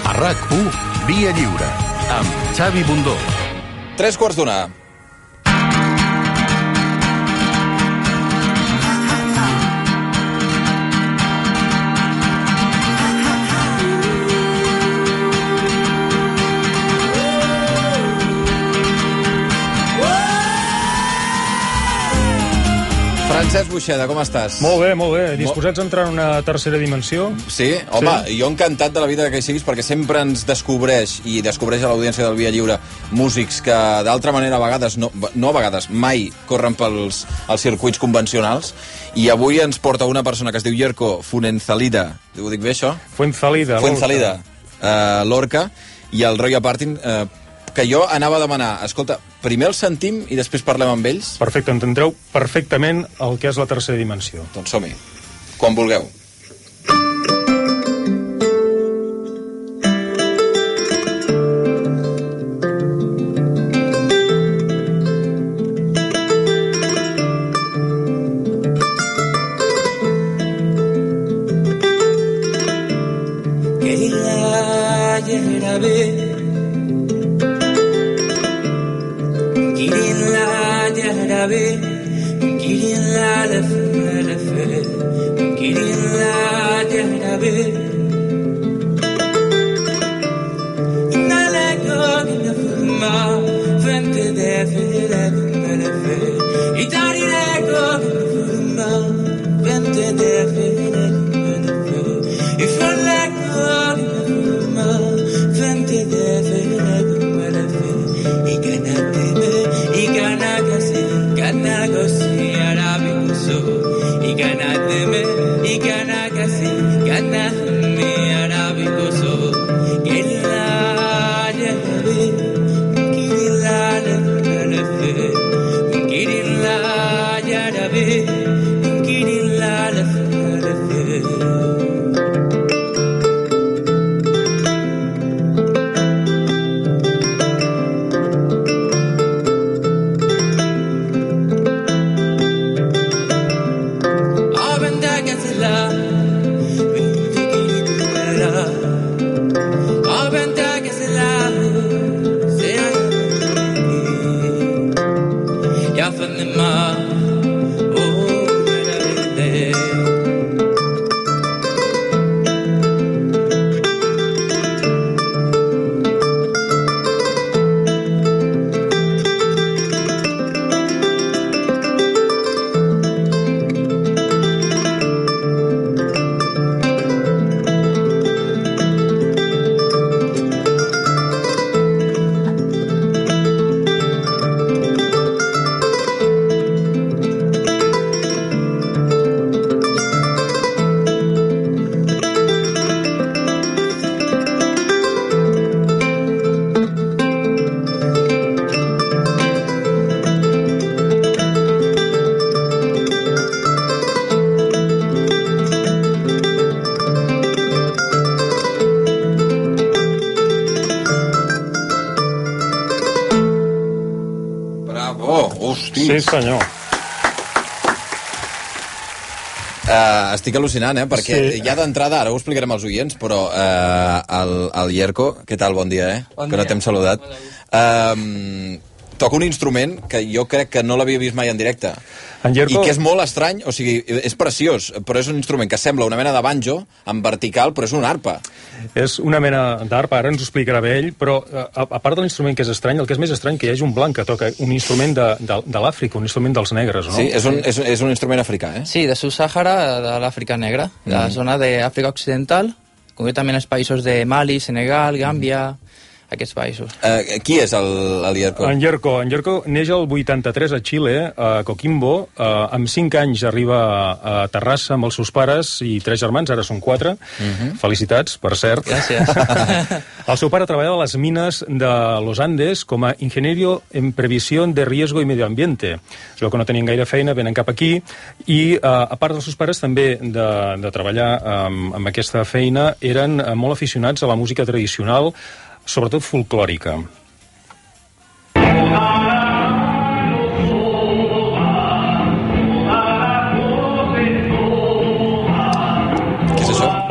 A RAC1, Via Lliure, amb Xavi Bundó. 3:15. Francesc Buixeda, com estàs? Molt bé, molt bé. Disposats a entrar en una tercera dimensió? Sí? Home, sí. Jo encantat de la vida que hi siguis, perquè sempre ens descobreix, i descobreix a l'audiència del Via Lliure, músics que d'altra manera a vegades, no a vegades, mai corren pels circuits convencionals, i avui ens porta una persona que es diu Yerko Fuenzalida. Ho dic bé, això? Fuenzalida, Lorca, i el Roy Apartin, que jo anava a demanar, escolta, primer el sentim i després parlem amb ells? Perfecte, entendreu perfectament el que és la tercera dimensió. Doncs som-hi, quan vulgueu. Sí, senyor. Estic al·lucinant, perquè sí. Ja d'entrada, ara ho explicarem als oients, però el Yerko, què tal? Bon dia, Bon que dia. no t'hem saludat. Toca un instrument que jo crec que no l'havia vist mai en directe. En Yerko... I que és molt estrany, o sigui, és preciós, però és un instrument que sembla una mena de banjo, en vertical, però és una arpa. És una mena d'arpa, ara ens ho explicarà bé ell, però a part de l'instrument que és estrany, el que és més estrany que hi hagi un blanc que toca un instrument de l'Àfrica, un instrument dels negres, no? Sí, és un instrument africà, Sí, de Sub-Sàhara, de l'Àfrica negra, de la zona d'Àfrica Occidental, concretament els països de Mali, Senegal, Gàmbia, aquests països. Qui és el Yerko? En Yerko neix el 83 a Xile, a Coquimbo. Amb 5 anys arriba a Terrassa amb els seus pares i 3 germans, ara són 4. Felicitats, per cert. Gràcies. El seu pare treballa a les mines de Los Andes com a ingeniero en previsión de riesgo y medio ambiente. Es veu que no tenien gaire feina, venen cap aquí, i a part dels seus pares també de treballar amb aquesta feina, eren molt aficionats a la música tradicional, sobretot folclòrica.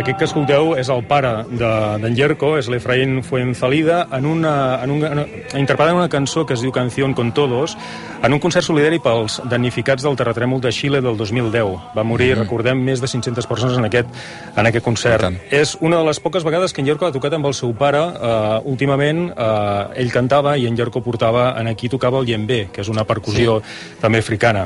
Aquest que escolteu és el pare d'en Yerko, és l'Efraín Fuenzalida, interpretant una cançó que es diu Canción con Todos, en un concert solidari pels damnificats del terratrèmol de Xile del 2010. Va morir, recordem, més de 500 persones en aquest concert. És una de les poques vegades que en Yerko ha tocat amb el seu pare. Últimament, ell cantava i en Yerko portava, aquí tocava el djembe, que és una percussió també africana.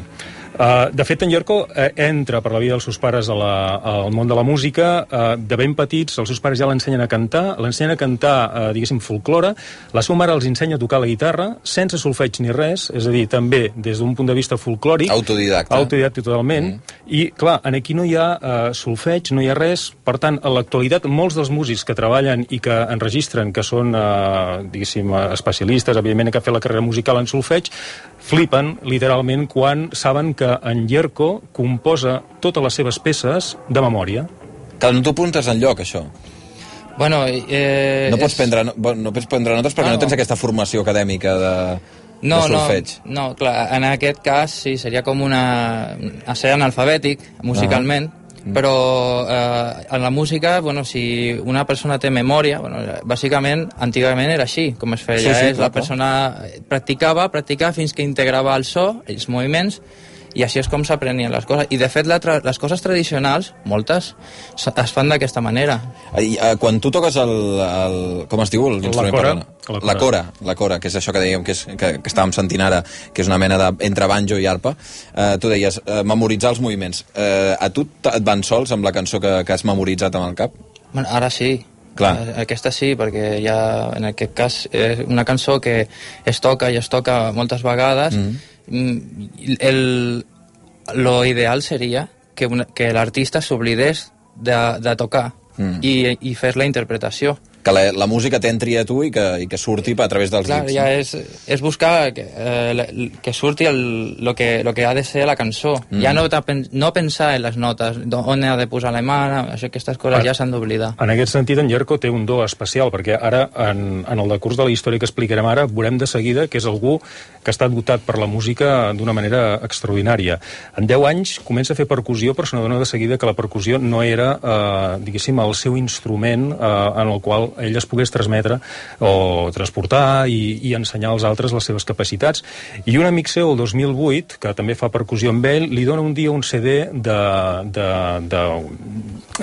De fet, en Yerko entra per la vida dels seus pares al món de la música. De ben petits, els seus pares ja l'ensenyen a cantar, diguéssim, folklore. La seva mare els ensenya a tocar la guitarra, sense solfeig ni res, és a dir, també des d'un punt de vista folclòric. Autodidacta. Autodidacta totalment. I, clar, aquí no hi ha solfeig, no hi ha res. Per tant, en l'actualitat, molts dels músics que treballen i que enregistren, que són, diguéssim, especialistes, evidentment, que han fet la carrera musical en solfeig, flipen, literalment, quan saben que en Yerko composa totes les seves peces de memòria. Que no t'ho apuntes enlloc, això. Bueno, no pots prendre notes perquè no tens aquesta formació acadèmica de solfeig. No, clar, en aquest cas sí, seria com ser analfabètic musicalment, però en la música, si una persona té memòria, bàsicament, antigament era així, com es feia. La persona practicava fins que integrava el so, els moviments, i així és com s'aprenien les coses. I, de fet, les coses tradicionals, moltes, es fan d'aquesta manera. Quan tu toques com es diu l'instrument? La cora, que és això que dèiem, que estàvem sentint ara, que és una mena entre banjo i arpa. Tu deies, memoritzar els moviments. A tu et van sols amb la cançó que has memoritzat amb el cap? Ara sí. Clar. Aquesta sí, perquè ja en aquest cas és una cançó que es toca i es toca moltes vegades. Lo ideal seria que l'artista s'oblidés de tocar i fer la interpretació. Que la música t'entri a tu i que surti a través dels dits. Clar, ja és buscar que surti lo que ha de ser la cançó. Ja no pensar en les notes, on ha de posar la mà, aquestes coses ja s'han d'oblidar. En aquest sentit, en Yerko té un do especial, perquè ara, en el decurs de la història que explicarem ara, veurem de seguida que és algú que ha estat dotat per la música d'una manera extraordinària. En 10 anys comença a fer percussió, però se n'adona de seguida que la percussió no era, diguéssim, el seu instrument en el qual ell es pogués transmetre o transportar i ensenyar als altres les seves capacitats. I un amic seu, el 2008, que també fa percussió amb ell, li dona un dia un CD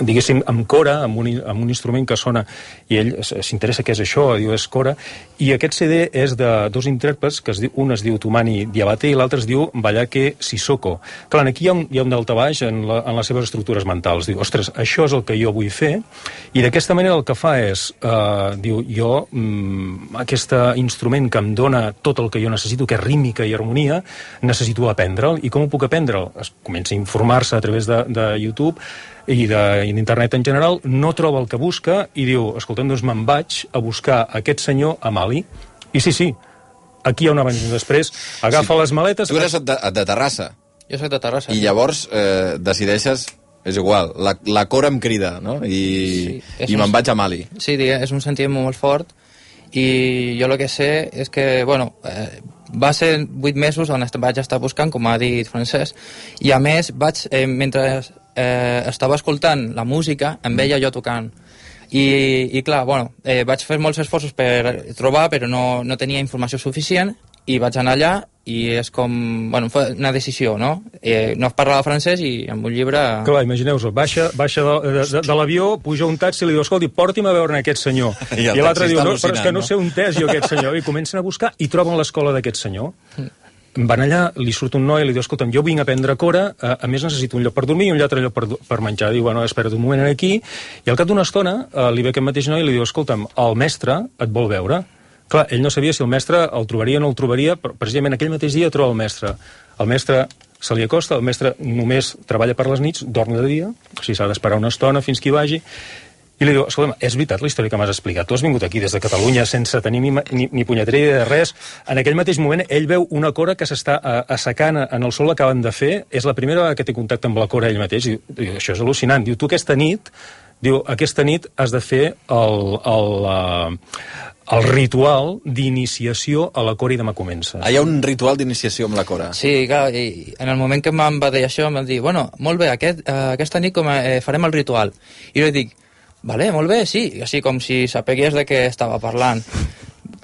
diguéssim, amb cora, amb un instrument que sona, i ell s'interessa què és això, diu, és cora, i aquest CD és de dos intèrprets, que un es diu Tumani Diabate i l'altre es diu Bayake Sissoko. Clar, aquí hi ha un daltabaix en les seves estructures mentals. Diu, ostres, això és el que jo vull fer, i d'aquesta manera el que fa és diu, jo aquest instrument que em dona tot el que jo necessito, que és rítmica i harmonia, necessito aprendre'l. I com ho puc aprendre'l? Es comença a informar-se a través de YouTube i d'internet en general, no troba el que busca i diu, escolta'm, doncs me'n vaig a buscar aquest senyor a Mali. I sí, aquí hi ha un abans i un després, agafa les maletes... Tu eres de Terrassa. Jo soc de Terrassa. I llavors decideixes... És igual, la cora em crida, no? I me'n vaig a Mali. Sí, és un sentiment molt fort i jo el que sé és que, va ser 8 mesos on vaig estar buscant, com ha dit Francesc, i a més mentre estava escoltant la música, em veia jo tocant. I clar, vaig fer molts esforços per trobar, però no tenia informació suficient, i vaig anar allà i és com, una decisió, no? No parlava francès i amb un llibre... Clar, imagineu-vos, baixa de l'avió, puja un taxi i li diu, escolti, porti'm a veure aquest senyor. I l'altre diu, no, però és que no sé on és jo aquest senyor. I comencen a buscar i troben l'escola d'aquest senyor. Van allà, li surt un noi i li diu, escolta'm, jo vinc a prendre cora, a més necessito un lloc per dormir i un altre lloc per menjar. Diu, espera't un moment aquí. I al cap d'una estona li ve aquest mateix noi i li diu, escolta'm, el mestre et vol veure. Clar, ell no sabia si el mestre el trobaria o no el trobaria, però precisament aquell mateix dia troba el mestre. El mestre se li acosta, el mestre només treballa per les nits, dorm de dia, o sigui, s'ha d'esperar una estona fins que hi vagi, i li diu, escolta'm, és veritat la història que m'has explicat, tu has vingut aquí des de Catalunya sense tenir ni punyetera idea de res. En aquell mateix moment ell veu una cora que s'està assecant en el sol, l'acaben de fer, és la primera vegada que té contacte amb la cora ell mateix, i diu, això és al·lucinant, diu, tu aquesta nit has de fer el ritual d'iniciació a la Cora i demà comences. Hi ha un ritual d'iniciació amb la Cora. Sí, clar, i en el moment que em va dir això, em va dir, bueno, molt bé, aquesta nit farem el ritual. I jo dic, vale, molt bé, sí, així com si sapegués de què estava parlant.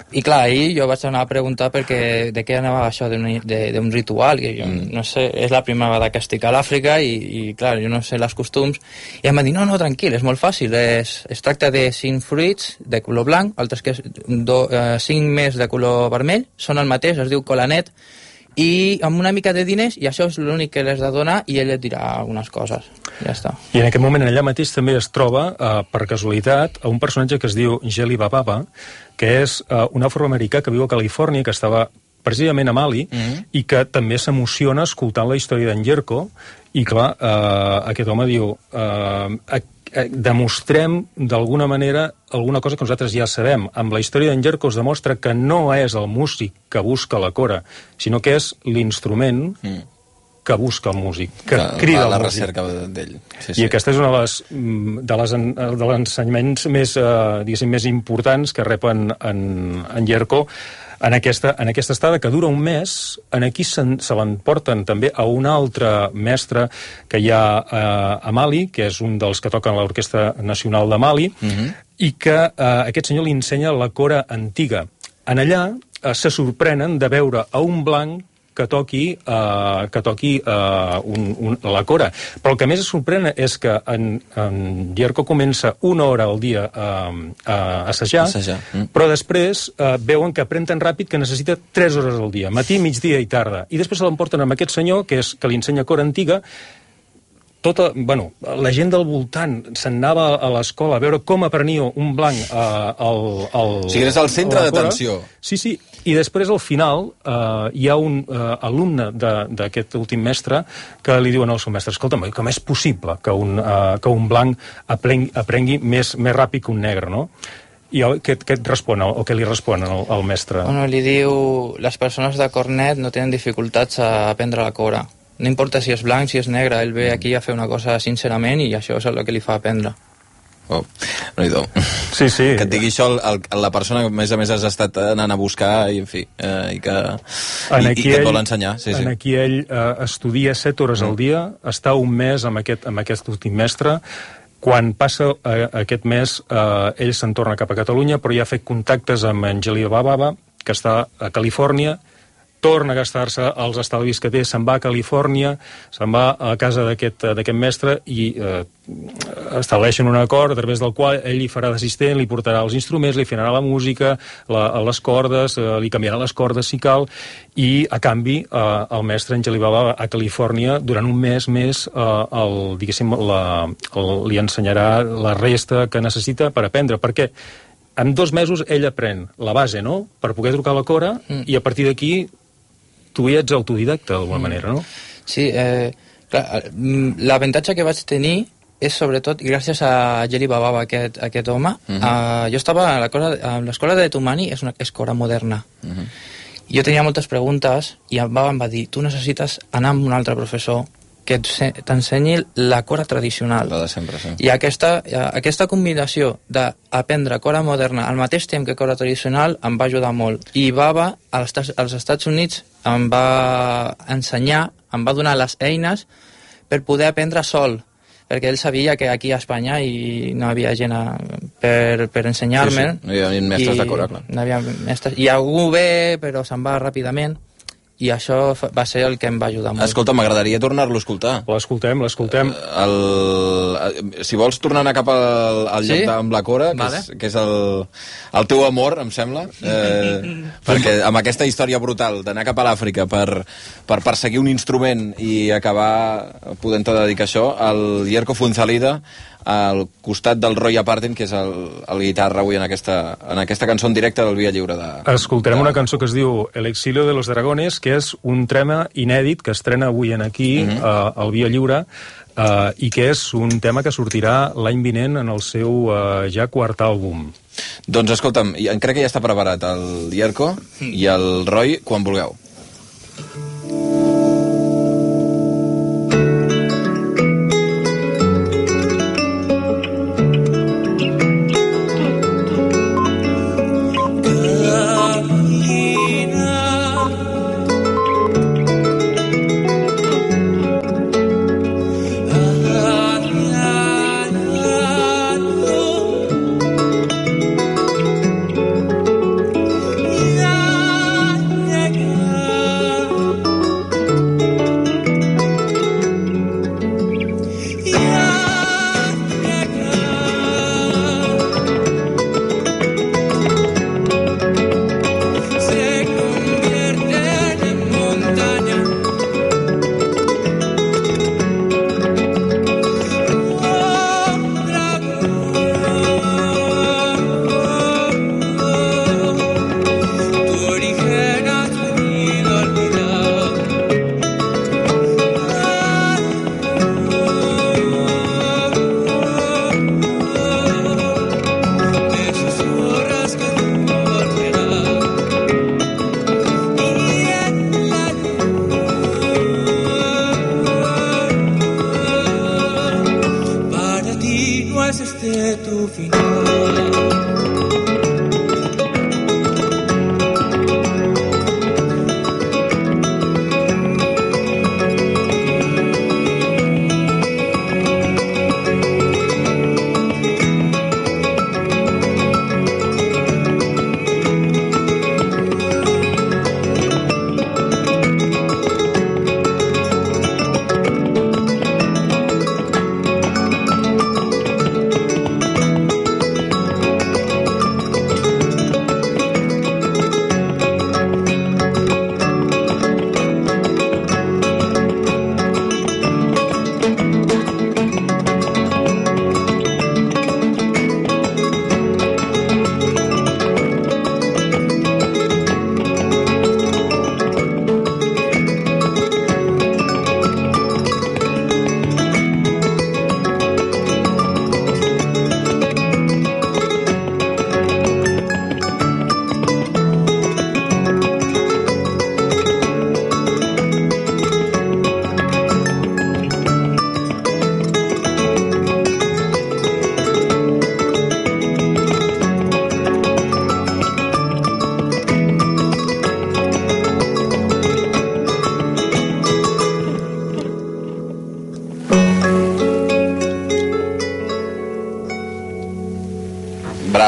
I clar, ahir jo vaig anar a preguntar perquè de què anava això d'un ritual, que jo no sé, és la primera vegada que estic a l'Àfrica i clar, jo no sé les costums, i em va dir, no, tranquil, és molt fàcil, es tracta de 5 fruits de color blanc, altres que 5 més de color vermell, són el mateix, es diu colanet, i amb una mica de diners, i això és l'únic que les de donar, i ell et dirà algunes coses. Ja està. I en aquest moment allà mateix també es troba, per casualitat, a un personatge que es diu Jeli Baba, que és un afroamericà que viu a Califòrnia, que estava precisament a Mali, i que també s'emociona escoltant la història d'en Jerko, i clar, aquest home diu... demostrem d'alguna manera alguna cosa que nosaltres ja sabem. Amb la història d'en Jerko es demostra que no és el músic que busca la Cora, sinó que és l'instrument que busca el músic, que crida el músic. La recerca d'ell. Sí. I aquesta és una de les ensenyaments més, diguéssim, més importants que rep en Jerko en aquesta estada, que dura un mes. Aquí se l'emporten també a un altre mestre que hi ha a Mali, que és un dels que toquen l'Orquestra Nacional de Mali, i que aquest senyor li ensenya la Cora antiga. En allà se sorprenen de veure a un blanc que toqui la Cora. Però el que més es sorprèn és que en Jerko comença 1 hora al dia a assajar, però després veuen que aprèn tan ràpid que necessita 3 hores al dia, matí, migdia i tarda. I després se l'emporten amb aquest senyor, que li ensenya Cora antiga. La gent del voltant se'n anava a l'escola a veure com aprenia un blanc o sigui, és el centre d'atenció. Sí, i després al final hi ha un alumne d'aquest últim mestre que li diuen al seu mestre, escolta'm, com és possible que un blanc aprengui més ràpid que un negre, no? I què et respon, o què li respon al mestre? Bueno, li diu, les persones de cornet no tenen dificultats a aprendre la Cora. No importa si és blanc, si és negre, ell ve aquí a fer una cosa sincerament i això és el que li fa aprendre. Oh, no hi do. Sí. Que et digui això la persona que a més has estat anant a buscar i en fi, i que et vol ensenyar. Sí. Aquí ell estudia 7 hores al dia, està un mes amb aquest últim mestre. Quan passa aquest mes, ell se'n torna cap a Catalunya, però ja ha fet contactes amb en Jeli Baba, que està a Califòrnia, torna a gastar-se els estalvis que té, se'n va a Califòrnia, se'n va a casa d'aquest mestre i estableixen un acord a través del qual ell li farà d'assistent, li portarà els instruments, li farà la música, les cordes, li canviarà les cordes si cal, i a canvi el mestre en Jeli Baba a Califòrnia durant un mes més li ensenyarà la resta que necessita per aprendre, perquè en 2 mesos ell aprèn la base, no?, per poder trucar a la Cora, i a partir d'aquí tu ja ets autodidacta d'alguna manera, no? Sí, clar, l'avantatge que vaig tenir és sobretot gràcies a Jeli Baba, aquest home. Jo estava a l'escola de Tumani, és Cora moderna. Jo tenia moltes preguntes i em va dir, tu necessites anar amb un altre professor que t'ensenyi la Cora tradicional. La de sempre, sí. I aquesta combinació d'aprendre Cora moderna al mateix temps que Cora tradicional em va ajudar molt. I Baba, als Estats Units, em va ensenyar, em va donar les eines per poder aprendre sol, perquè ell sabia que aquí a Espanya no havia gent per ensenyar-me. Sí. No hi havia mestres de Cora, clar. No hi havia mestres. I algú ve, però se'n va ràpidament. I això va ser el que em va ajudar molt. Escolta, m'agradaria tornar-lo a escoltar. L'escoltem. Si vols tornar a anar cap al lloc amb la Cora, que és el teu amor, em sembla, perquè amb aquesta història brutal d'anar cap a l'Àfrica per perseguir un instrument i acabar podent-te dedicar a això, el Jerko Funzalida, al costat del Roy Aparten, que és el guitarra avui en aquesta cançó en directe del Via Lliure. Escoltarem una cançó que es diu El exilio de los dragones, que és un tema inèdit que estrena avui aquí al Via Lliure, i que és un tema que sortirà l'any vinent en el seu ja 4è àlbum. Doncs escolta'm, crec que ja està preparat el Jerko i el Roy, quan vulgueu.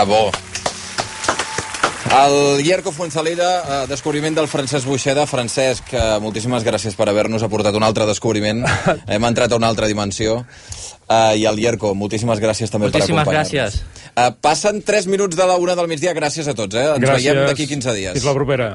Bravo. El Llerco Fuenzalida, descobriment del Francesc Buixeda. Francesc, moltíssimes gràcies per haver-nos aportat un altre descobriment. Hem entrat a una altra dimensió. I el Llerco, moltíssimes gràcies també per acompanyar-nos. Moltíssimes gràcies. Passen 3 minuts de la 1 del migdia. Gràcies a tots. Ens veiem d'aquí 15 dies. Fins la propera.